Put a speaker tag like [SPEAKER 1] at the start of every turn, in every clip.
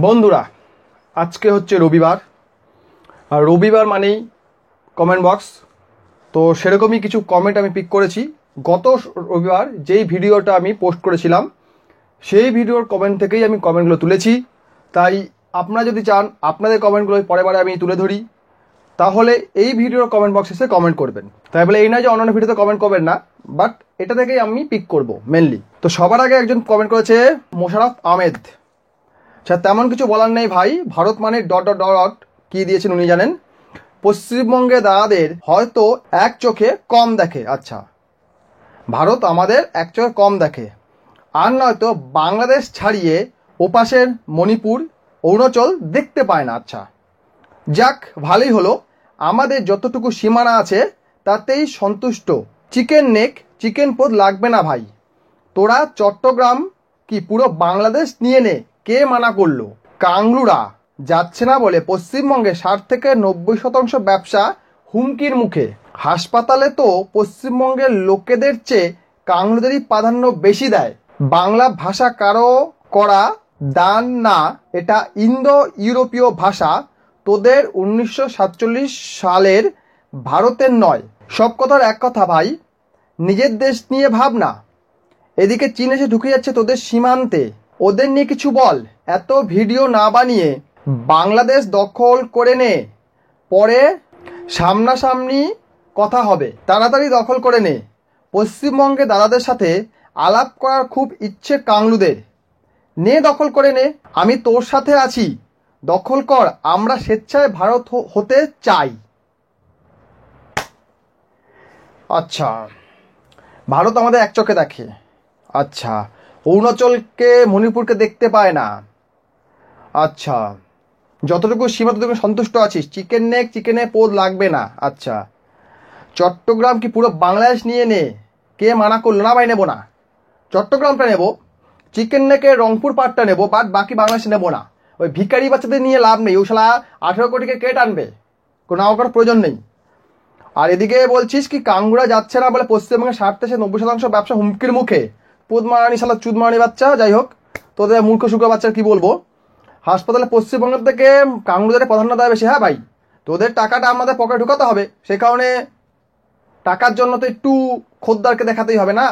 [SPEAKER 1] বন্ধুরা, আজকে হচ্ছে রবিবার, আর রবিবার মানেই কমেন্ট বক্স। তো সেরকমই কিছু কমেন্ট আমি পিক করেছি। গত রবিবার যেই ভিডিওটা আমি পোস্ট করেছিলাম সেই ভিডিওর কমেন্ট থেকেই আমি কমেন্টগুলো তুলেছি। তাই আপনারা যদি চান আপনাদের কমেন্টগুলো পরের বারে আমি তুলে ধরি, তাহলে এই ভিডিওর কমেন্ট বক্সে এসে কমেন্ট করবেন। তাই বলে এই নয় যে অন্যান্য ভিডিওতে কমেন্ট করবেন না, বাট এটা থেকেই আমি পিক করব মেনলি। তো সবার আগে একজন কমেন্ট করেছে মোশাররফ আহমেদ। আচ্ছা, তেমন কিছু বলার নেই ভাই। ভারত মানে ডট ডট ডট কী দিয়েছেন উনি জানেন। পশ্চিমবঙ্গে দাদাদের হয়তো এক চোখে কম দেখে। আচ্ছা, ভারত আমাদের এক চোখে কম দেখে, আর নয়তো বাংলাদেশ ছাড়িয়ে ওপাশের মণিপুর, অরুণাচল দেখতে পায় না। আচ্ছা, যাক, ভালোই হলো। আমাদের যতটুকু সীমানা আছে তাতেই সন্তুষ্ট। চিকেন নেক চিকেন পোদ লাগবে না ভাই। তোরা চট্টগ্রাম কি পুরো বাংলাদেশ নিয়ে নে, কে মানা করলো? কাংলুরা যাচ্ছে না বলে পশ্চিমবঙ্গে 60 থেকে 90% ব্যবসা হুমকির মুখে। হাসপাতালে তো পশ্চিমবঙ্গের লোকেদের চেয়ে কাংলুদেরই প্রাধান্য বেশি দেয়। বাংলা ভাষা কারো করা দান না, এটা ইন্দো ইউরোপীয় ভাষা। তোদের 1947 সালের ভারতের নয়। সব কথার এক কথা ভাই, নিজের দেশ নিয়ে ভাবনা। এদিকে চীন এসে ঢুকে যাচ্ছে তোদের সীমান্তে, ওদের নিয়ে কিছু বল। এত ভিডিও না বানিয়ে বাংলাদেশ দখল করে নে, পরে সামনাসামনি কথা হবে। তাড়াতাড়ি দখল করে নে। পশ্চিমবঙ্গে দাদাদের সাথে আলাপ করার খুব ইচ্ছে কাংলুদের। নে, দখল করে নে, আমি তোর সাথে আছি। দখল কর, আমরা স্বেচ্ছায় ভারত হতে চাই। আচ্ছা, ভারত আমাদের এক চোখে দেখে। আচ্ছা, অরুণাচলকে মণিপুরকে দেখতে পায় না। আচ্ছা, যতটুকু সীমা ততটুকু সন্তুষ্ট আছিস। চিকেন নেক চিকেনে পোদ লাগবে না। আচ্ছা, চট্টগ্রাম কি পুরো বাংলাদেশ নিয়ে নে, কে মানা করলো? না ভাই, নেবো না। চট্টগ্রামটা নেব, চিকেন নেকের রংপুর পার্টটা নেব, বাট বাকি বাংলাদেশে নেবো না। ওই ভিখারি বাচ্চাদের নিয়ে লাভ নেই। ও শালা 18 কোটিকে কে টানবে? কোনো আমার করার প্রয়োজন নেই। আর এদিকে বলছিস কি কাংগুড়া যাচ্ছে না বলে পশ্চিমবঙ্গে 60 থেকে 90% ব্যবসা হুমকির মুখে। পোদমারানি শালা চুদমারানি বাচ্চা। যাই হোক, তোদের মূর্খ শুক্র বাচ্চার কি বলবো। হাসপাতালে পশ্চিমবঙ্গের থেকে কাংগুড়াদের প্রাধান্য দেয় বেশি। হ্যাঁ ভাই, তোদের টাকাটা আমাদের পকেটে ঢুকাতে হবে, সেই কারণে টাকার জন্য তো একটু খদ্দারকে দেখাতেই হবে না,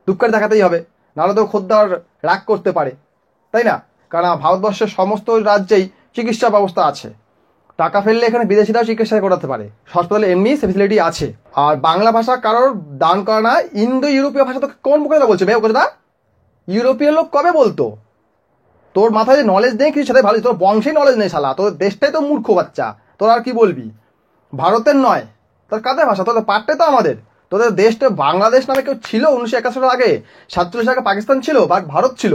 [SPEAKER 1] দুঃখের দেখাতেই হবে। নাহলে তো খদ্দার রাগ করতে পারে, তাই না? কারণ ভারতবর্ষের সমস্ত রাজ্যেই চিকিৎসা ব্যবস্থা আছে। টাকা ফেললে এখানে বিদেশিরাও চিকিৎসা করাতে পারে, হাসপাতালে এমনি ফেসিলিটি আছে। আর বাংলা ভাষা কারোর দান করা না, ইন্দো ইউরোপীয় ভাষা তো কোন কথা বলছে বে? কথা ইউরোপীয় লোক কবে বলতো? তোর মাথায় যে নলেজ নেই কিছু, সাথে ভালো, তোর বংশেই নলেজ নেই শালা। তোর দেশটাই তো মূর্খ বাচ্চা, তোর আর কি বলবি? ভারতের নয়, তোর কাদের ভাষা? তোদের পার্টটাই তো আমাদের। তোদের দেশটা বাংলাদেশ নামে কেউ ছিল 1971 আগে? 47 আগে পাকিস্তান ছিল, বাট ভারত ছিল।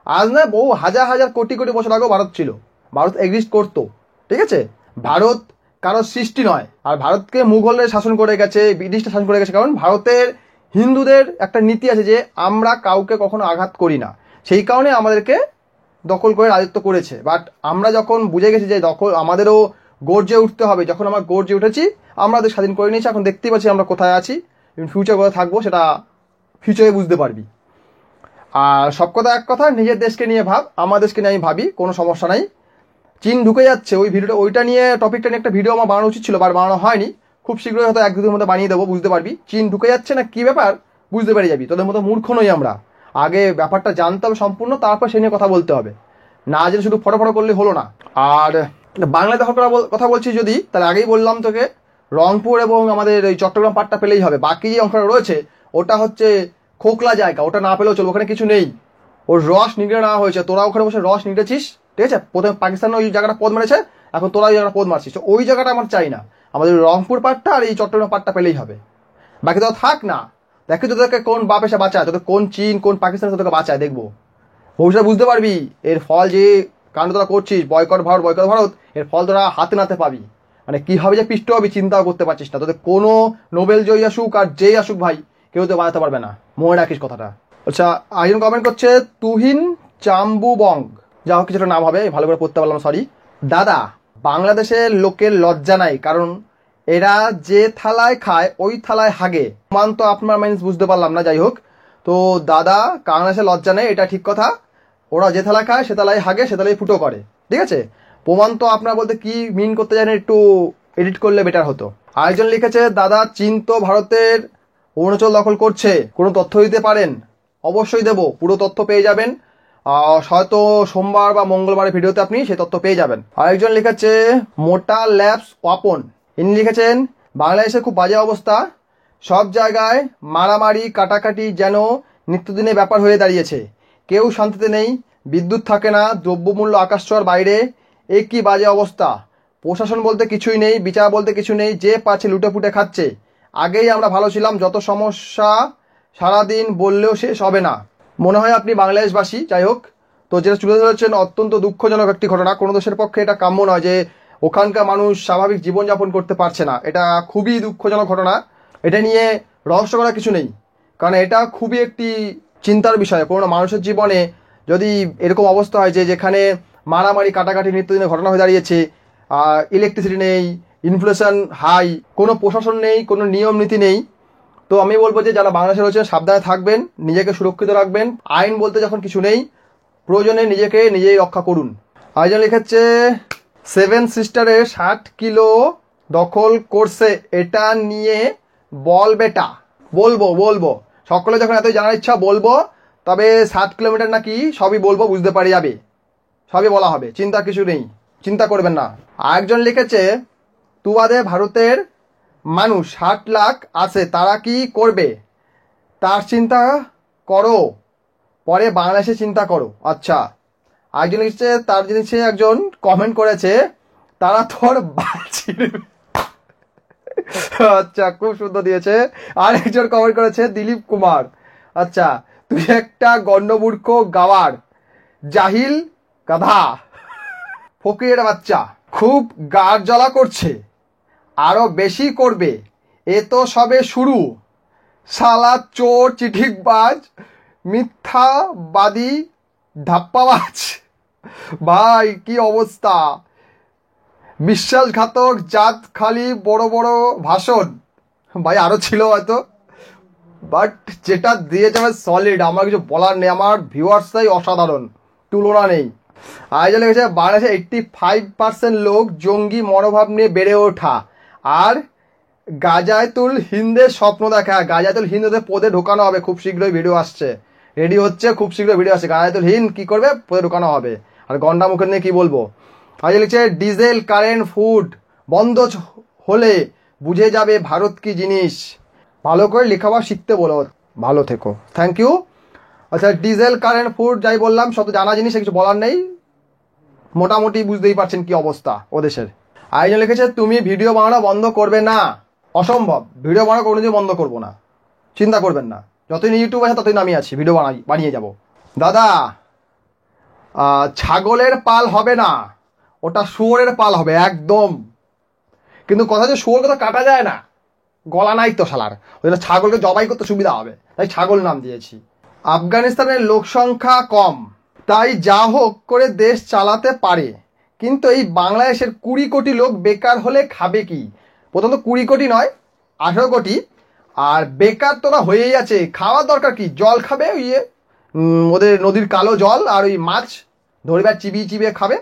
[SPEAKER 1] আজ নয়, বহু হাজার হাজার কোটি কোটি বছর আগেও ভারত ছিল। ভারত এক্সিস্ট করতো, ঠিক আছে? ভারত কারোর সৃষ্টি নয়। আর ভারতকে মুঘলরা শাসন করে গেছে, ব্রিটিশরা শাসন করে গেছে, কারণ ভারতের হিন্দুদের একটা নীতি আছে যে আমরা কাউকে কখনো আঘাত করি না। সেই কারণে আমাদেরকে দখল করে রাজত্ব করেছে। বাট আমরা যখন বুঝে গেছি যে দখল আমাদেরও গর্জে উঠতে হবে, যখন আমরা গর্জে উঠেছি, আমাদের স্বাধীন করে নিয়েছি। এখন দেখতেই পাচ্ছি আমরা কোথায় আছি, ফিউচার কোথায় থাকবো সেটা ফিউচারে বুঝতে পারবি। আর সব কথা এক কথা, নিজের দেশকে নিয়ে ভাব, আমার দেশকে নিয়ে আমি ভাবি, কোনো সমস্যা নাই। চীন ঢুকে যাচ্ছে, ওই ভিডিওটা, ওইটা নিয়ে টপিকটা নিয়ে একটা ভিডিও আমার বানানো উচিত ছিল, বাট বানানো হয়নি। খুব শীঘ্রই হয়তো 1-2 দিনের মধ্যে বানিয়ে দেবো, বুঝতে পারবি। চীন ঢুকে যাচ্ছে না কি ব্যাপার বুঝতে পেরে যাবি। তোদের মতো মূর্খ নই আমরা, আগে ব্যাপারটা জানতে হবে সম্পূর্ণ, তারপর সে নিয়ে কথা বলতে হবে। না জেনে শুধু ফটো ফটো করলে হলো না। আর বাংলায় দখল করার কথা বলছি যদি, তাহলে আগেই বললাম তোকে, রংপুর এবং আমাদের এই চট্টগ্রাম পাটটা পেলেই হবে। বাকি যে অংশটা রয়েছে ওটা হচ্ছে খোকলা জায়গা, ওটা না পেলেও চলবে, ওখানে কিছু নেই। ওর রস নিগড়ে নেওয়া হয়েছে, তোরা ওখানে বসে রস নিগড়েছিস, ঠিক আছে? প্রথমে পাকিস্তান ওই জায়গাটা পদ মেরেছে, এখন তোরা ওই জায়গাটা পদ মারছিস। ওই জায়গাটা আমার চাই না, আমাদের রংপুর পাটটা আর এই চট্টগ্রাম পাটটা পেলেই হবে। বাকি তোরা থাক না, দেখি তোদেরকে কোন বাপ এসে বাঁচায়, তোদের কোন চীন কোন পাকিস্তান তোদেরকে বাঁচায় দেখবো। ভবিষ্যতে বুঝতে পারবি এর ফল। যে কাণ্ড তোরা করছিস, বয়কট ভারত বয়কট ভারত, এর ফল তোরা হাতে নাতে পাবি। মানে কীভাবে যে পিষ্ট হবি চিন্তাও করতে পারছিস না। তোদের কোনো নোবেল জয়ী আসুক আর যেই আসুক ভাই, কেউ তো বাঁচাতে পারবে না, মনে রাখিস কথাটা। আচ্ছা, একজন কমেন্ট করছে তুহিন চাম্বুবং, যা হোক কিছুটা নাম হবে, ভালো করে পড়তে পারলাম, সরি। দাদা, বাংলাদেশের লোকের লজ্জা নাই, কারণ এরা যে থালায় খায় ওই থালায় হাগে। মান তো আপনার মাইন্স বুঝতে পারলাম না। যাই হোক, তো দাদা, বাংলাদেশের লজ্জা নেই, এটা ঠিক কথা। ওরা যে থালা খায় সে থালায় হাগে, সে থালায় ফুটো করে। ঠিক আছে, প্রমাণ তো আপনার বলতে কি মিন করতে জানেন, একটু এডিট করলে বেটার হতো। আরেকজন লিখেছে, দাদা চীন তো ভারতের অরুণাচল দখল করছে, কোনো তথ্য দিতে পারেন? অবশ্যই দেবো, পুরো তথ্য পেয়ে যাবেন, হয়তো সোমবার বা মঙ্গলবারের ভিডিওতে আপনি সেই তথ্য পেয়ে যাবেন। আরেকজন লিখেছে মোটা ল্যাবস ওয়াপন, ইনি লিখেছেন বাংলাদেশে খুব বাজে অবস্থা, সব জায়গায় মারামারি কাটাকাটি যেন নিত্যদিনের ব্যাপার হয়ে দাঁড়িয়েছে, কেউ শান্তিতে নেই, বিদ্যুৎ থাকে না, দ্রব্যমূল্য আকাশ ছোঁয়ার বাইরে, এ কি বাজে অবস্থা, প্রশাসন বলতে কিছুই নেই, বিচার বলতে কিছু নেই, যে পাচ্ছে লুটে পুটে খাচ্ছে, আগেই আমরা ভালো ছিলাম, যত সমস্যা সারাদিন বললেও শেষ হবে না। মনে হয় আপনি বাংলাদেশবাসী। যাই হোক, তো যেটা তুলে ধরেছেন অত্যন্ত দুঃখজনক একটি ঘটনা, কোনো দেশের পক্ষে এটা কাম্য নয় যে ওখানকার মানুষ স্বাভাবিক জীবনযাপন করতে পারছে না, এটা খুবই দুঃখজনক ঘটনা। এটা নিয়ে রহস্য করার কিছু নেই, কারণ এটা খুবই একটি চিন্তার বিষয়। কোনো মানুষের জীবনে যদি এরকম অবস্থা হয় যে যেখানে মারামারি কাটাকাটি নিত্যদিনের ঘটনা হয়ে দাঁড়িয়েছে, ইলেকট্রিসিটি নেই, ইনফ্লেশন হাই, কোনো প্রশাসন নেই, কোনো নিয়ম নীতি নেই, তো আমি বলবো যে যারা বাংলাদেশে রয়েছেন সাবধানে থাকবেন, নিজেকে সুরক্ষিত রাখবেন, আইন বলতে যখন কিছু নেই, প্রয়োজনে নিজেকে নিজেই রক্ষা করুন। আরেকজন লিখেছে 7 সিস্টারের 60 কিলো দখল করছে, এটা নিয়ে বল বেটা। বলবো সকলে যখন এতই জানার ইচ্ছা বলবো, তবে 7 কিলোমিটার নাকি সবই বলবো, বুঝতে পারি যাবে, সবই বলা হবে, চিন্তা কিছু নেই, চিন্তা করবেন না। আরেকজন লিখেছে তুবাদে ভারতের মানুষ 60 লাখ আছে, তারা কি করবে তার চিন্তা করো, পরে বাংলাদেশে চিন্তা করো। আচ্ছা, আরেকজন লিখছে, তার জিনিসে একজন কমেন্ট করেছে তারা তোর বাঁচিয়ে। আচ্ছা, খুব সুন্দর দিয়েছে। আর একজন কমেন্ট করেছে দিলীপ কুমার, আচ্ছা তুই একটা গণ্যমূর্খ গাওয়ার জাহিল গাধা ফকিরের বাচ্চা, খুব গার জ্বালা করছে, আরো বেশি করবে, এ তো সবে শুরু, শালা চোর চিঠিকবাজ মিথ্যাবাদী ধাপ্পাবাজ। ভাই কি অবস্থা, বিশ্বাসঘাতক জাত, খালি বড় বড় ভাষণ। ভাই আরো ছিল হয়তো, বাট যেটা দিয়ে যাবে সলিড, আমার কিছু বলার নেই, আমার ভিউয়ার্সটাই অসাধারণ, তুলনা নেই। আজ লেগেছে বাংলাদেশে 85% লোক জঙ্গি মনোভাব নিয়ে বেড়ে ওঠা, আর গাজাতুল হিন্দের স্বপ্ন দেখা। গাজাতুল হিন্দদের পদে ঢোকানো হবে, খুব শীঘ্রই ভিডিও আসছে, রেডি হচ্ছে, খুব শীঘ্রই ভিডিও আসছে, গাজাতুল হিন্দ কি করবে, পদে ঢোকানো হবে। আর গন্ডা মুখের নিয়ে কি বলবো। আজ লিখছে ডিজেল কারেন্ট ফুড বন্ধ হলে বুঝে যাবে ভারত কি জিনিস। ভালো করে লেখাপড়া শিখতে বলো, ভালো থেকো, থ্যাংক ইউ। আচ্ছা, ডিজেল কারেন্ট ফুড যাই বললাম সব তো জানা জিনিস, কিছু বলার নেই, মোটামুটি বুঝতেই পারছেন কি অবস্থা ও দেশের। আরেকজন লিখেছে তুমি ভিডিও বানানো বন্ধ করবে না, অসম্ভব, ভিডিও বানানো কোনোদিন বন্ধ করবো না, চিন্তা করবেন না, যতদিন ইউটিউব আছে ততদিন আমি আছি, ভিডিও বানিয়ে যাব। দাদা ছাগলের পাল হবে না, ওটা শুয়োরের পাল হবে একদম, কিন্তু কথা যে শুয়োর কথা কাটা যায় না, গলা নাই তো শালার, ওই জন্য ছাগলকে জবাই করতে সুবিধা হবে, তাই ছাগল নাম দিয়েছি। আফগানিস্তানের লোক সংখ্যা কম, তাই যা হোক করে দেশ চালাতে পারে, কিন্তু এই বাংলাদেশের 20 কোটি লোক বেকার হলে খাবে কি? প্রথমত 20 কোটি নয়, 18 কোটি, আর বেকার তোরা হয়েই আছে, খাওয়ার দরকার কি, জল খাবে, ওই ওদের নদীর কালো জল, আর ওই মাছ ধরবে চিবিয়ে চিবিয়ে খাবে,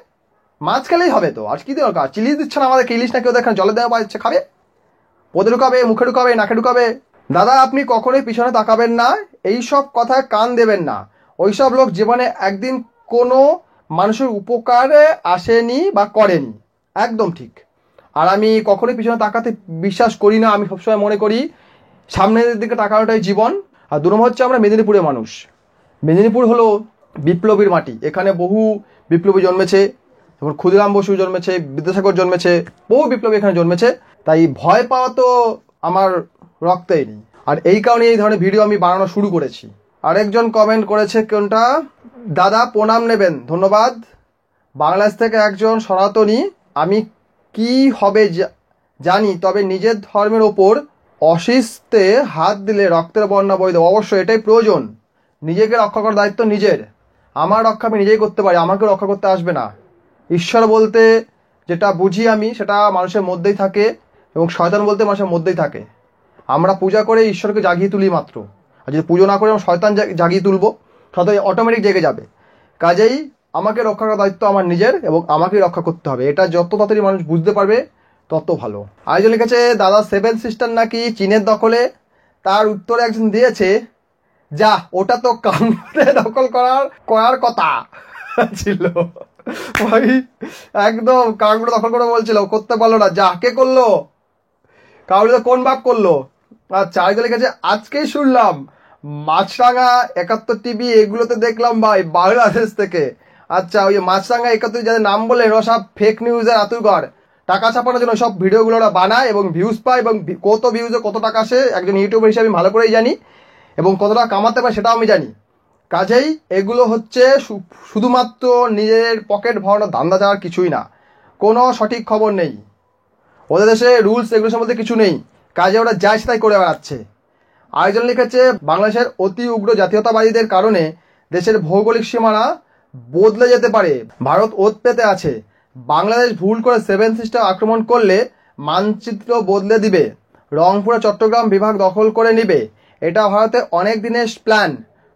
[SPEAKER 1] মাছ খেলেই হবে তো, আর কি দরকার, চিলি দিচ্ছে না আমাদেরকে, ইলিশ নাকি ওদের এখানে জলে দেওয়া পাচ্ছে, খাবে, পদে ঢুকাবে, মুখে ঢুকাবে, নাকে ঢুকাবে। দাদা আপনি কখনোই পিছনে তাকাবেন না, এইসব কথায় কান দেবেন না, ওইসব লোক জীবনে একদিন কোনো মানুষের উপকারে আসেনি বা করেনি, একদম ঠিক। আর আমি কখনোই পিছনে তাকাতে বিশ্বাস করি না, আমি সবসময় মনে করি সামনের দিকে তাকানোটাই জীবন। আর 2 নম্বর হচ্ছে আমরা মেদিনীপুরের মানুষ, মেদিনীপুর হলো বিপ্লবীর মাটি, এখানে বহু বিপ্লবী জন্মেছে, যেমন ক্ষুদিরাম বসু জন্মেছে, বিদ্যাসাগর জন্মেছে, বহু বিপ্লবী এখানে জন্মেছে, তাই ভয় পাওয়া তো আমার রক্তেই নেই, আর এই কারণে এই ধরনের ভিডিও আমি বানানো শুরু করেছি। আরেকজন কমেন্ট করেছে কোনটা, দাদা প্রণাম নেবেন, ধন্যবাদ, বাংলাদেশ থেকে একজন সনাতনী, আমি কি হবে জানি, তবে নিজের ধর্মের ওপর অশিস্তে হাত দিলে রক্তের বন্যা বয়ে দেবো, অবশ্যই এটাই প্রয়োজন, নিজেকে রক্ষা করার দায়িত্ব নিজের, আমার রক্ষা আমি নিজেই করতে পারি, আমাকে রক্ষা করতে আসবে না। ঈশ্বর বলতে যেটা বুঝি আমি সেটা মানুষের মধ্যেই থাকে, এবং শয়তান বলতে মানুষের মধ্যেই থাকে, আমরা পূজা করে ঈশ্বরকে জাগিয়ে তুলি মাত্র, আর যদি পুজো না করে আমরা শয়তান জাগিয়ে তুলবো, শয়তান অটোমেটিক জেগে যাবে। কাজেই আমাকে রক্ষা করার দায়িত্ব আমার নিজের এবং আমাকেই রক্ষা করতে হবে। এটা যত তাড়াতাড়ি মানুষ বুঝতে পারবে তত ভালো। আরেকজন লিখেছে দাদা 7 সিস্টার নাকি চীনের দখলে। তার উত্তরে একজন দিয়েছে, যা ওটা তো কামরূপে দখল করার কথা ছিল ভাই। একদম কামরূপে দখল করে বলছিল, করতে পারলো না। যা কে করলো? কামরূপে কোন বাপ করলো? আচ্ছা, আরেকজন লিখেছে আজকেই শুনলাম মাছরাঙা 71 টিভি এগুলোতে দেখলাম ভাই বাংলাদেশ থেকে। আচ্ছা, ওই মাছরাঙা 71 যাদের নাম বলে ওরা সব ফেক নিউজের আতুরঘর। টাকা ছাপানোর জন্য সব ভিডিওগুলো ওরা বানায় এবং ভিউজ পায়, এবং কত ভিউজে কত টাকা আসে একজন ইউটিউবার হিসেবে আমি ভালো করেই জানি, এবং কত টাকা কামাতে পারে সেটাও আমি জানি। কাজেই এগুলো হচ্ছে শুধুমাত্র নিজের পকেট ভরানোর ধান্দা ছাড়া কিছুই না। কোনো সঠিক খবর নেই, ওদের দেশে রুলস এগুলো সম্বন্ধে কিছু নেই। কাজে ওরা যায় সেটাই করে বেড়াচ্ছে। আরেকজন লিখেছে বাংলাদেশের অতি উগ্র জাতীয়তাবাদীদের কারণে দেশের ভৌগোলিক সীমানা বদলে যেতে পারে। ভারত ওত পেতে আছে। বাংলাদেশ ভুল করে 7 সিস্টার আক্রমণ করলে মানচিত্র বদলে দিবে, রংপুরে চট্টগ্রাম বিভাগ দখল করে নিবে। এটা ভারতে অনেক দিনের প্ল্যান,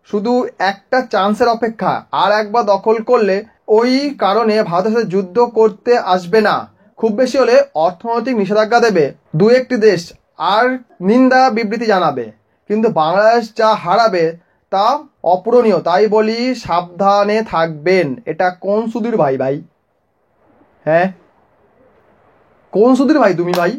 [SPEAKER 1] শুধু একটা চান্সের অপেক্ষা। আর একবার দখল করলে ওই কারণে ভারতের সাথে যুদ্ধ করতে আসবে না, খুব বেশি হলে অর্থনৈতিক নিষেধাজ্ঞা দেবে 2-1টি দেশ, আর নিন্দা বিবৃতি জানাবে। কিন্তু বাংলাদেশ যা হারাবে তা অপূরণীয়। তাই বলি সাবধানে থাকবেন। এটা কোন সুধীর ভাই? হ্যাঁ, কোন সুধীর ভাই তুমি ভাই?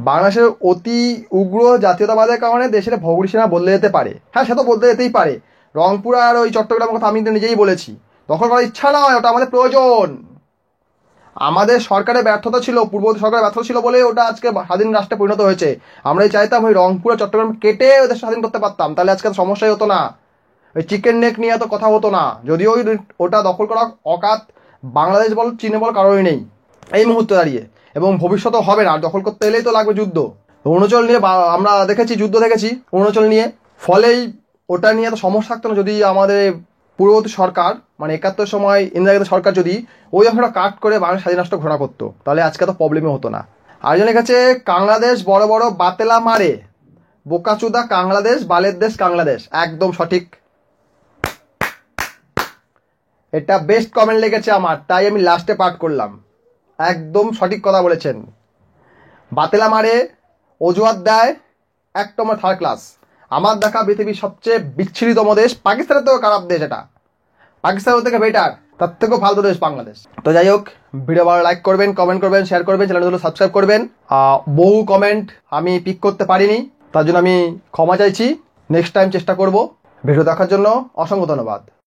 [SPEAKER 1] বাংলাদেশের অতি উগ্র জাতীয়তাবাদের কারণে দেশের ভৌগোলিক সীমা বদলে যেতে পারে। হ্যাঁ, সে তো বদলে যেতেই পারে। রংপুর আর ওই চট্টগ্রামের কথা আমি তো নিজেই বলেছি। দখল করার ইচ্ছা নয়, ওটা আমাদের প্রয়োজন। আমাদের সরকারের ব্যর্থতা ছিল, পূর্ববর্তী সরকারের ব্যর্থতা ছিল বলে ওটা আজকে স্বাধীন রাষ্ট্রে পরিণত হয়েছে। আমরাই চাইতাম ওই রংপুর আর চট্টগ্রাম কেটে ওদের স্বাধীন করতে পারতাম, তাহলে আজকে সমস্যাই হতো না। ওই চিকেন নেক নিয়ে তো কথা হতো না। যদিও ওটা দখল করা অকাত বাংলাদেশ বল চীনে বল কারোই নেই এই মুহূর্তে দাঁড়িয়ে, এবং ভবিষ্যতেও হবে না। দখল করতে এলেই তো লাগবে যুদ্ধ। অরুণাচল নিয়ে আমরা দেখেছি, যুদ্ধ দেখেছি অরুণাচল নিয়ে। ফলেই ওটা নিয়ে তো সমস্যা থাকতো না যদি আমাদের পূর্ববর্তী সরকার, মানে 71 সময় ইন্দিরা গান্ধী সরকার যদি ওই অংশটা কাট করে বাংলাদেশ স্বাধীন রাষ্ট্র ঘোষণা করতো, তাহলে আজকে তো প্রবলেমই হতো না। আরেকজনের কাছে বাংলাদেশ বড় বড় বাতেলা মারে, বোকাচুদা বাংলাদেশ, বালের দেশ বাংলাদেশ। একদম সঠিক, এটা বেস্ট কমেন্ট লেগেছে আমার, তাই আমি লাস্টে পাঠ করলাম। একদম সঠিক কথা বলেছেন। বাতেলা মারে, অজুহাত দেয়, এক নম্বর থার্ড ক্লাস। আমার দেখা পৃথিবীর সবচেয়ে বিচ্ছিরিতম দেশ পাকিস্তানের থেকেও খারাপ দেশ এটা, পাকিস্তানের থেকে বেটার, তার থেকেও ভালো দেশ বাংলাদেশ। তো যাই হোক, ভিডিও ভালো লাইক করবেন, কমেন্ট করবেন, শেয়ার করবেন, চ্যানেলগুলো সাবস্ক্রাইব করবেন। বহু কমেন্ট আমি পিক করতে পারিনি, তার জন্য আমি ক্ষমা চাইছি। নেক্সট টাইম চেষ্টা করব। ভিডিও দেখার জন্য অসংখ্য ধন্যবাদ।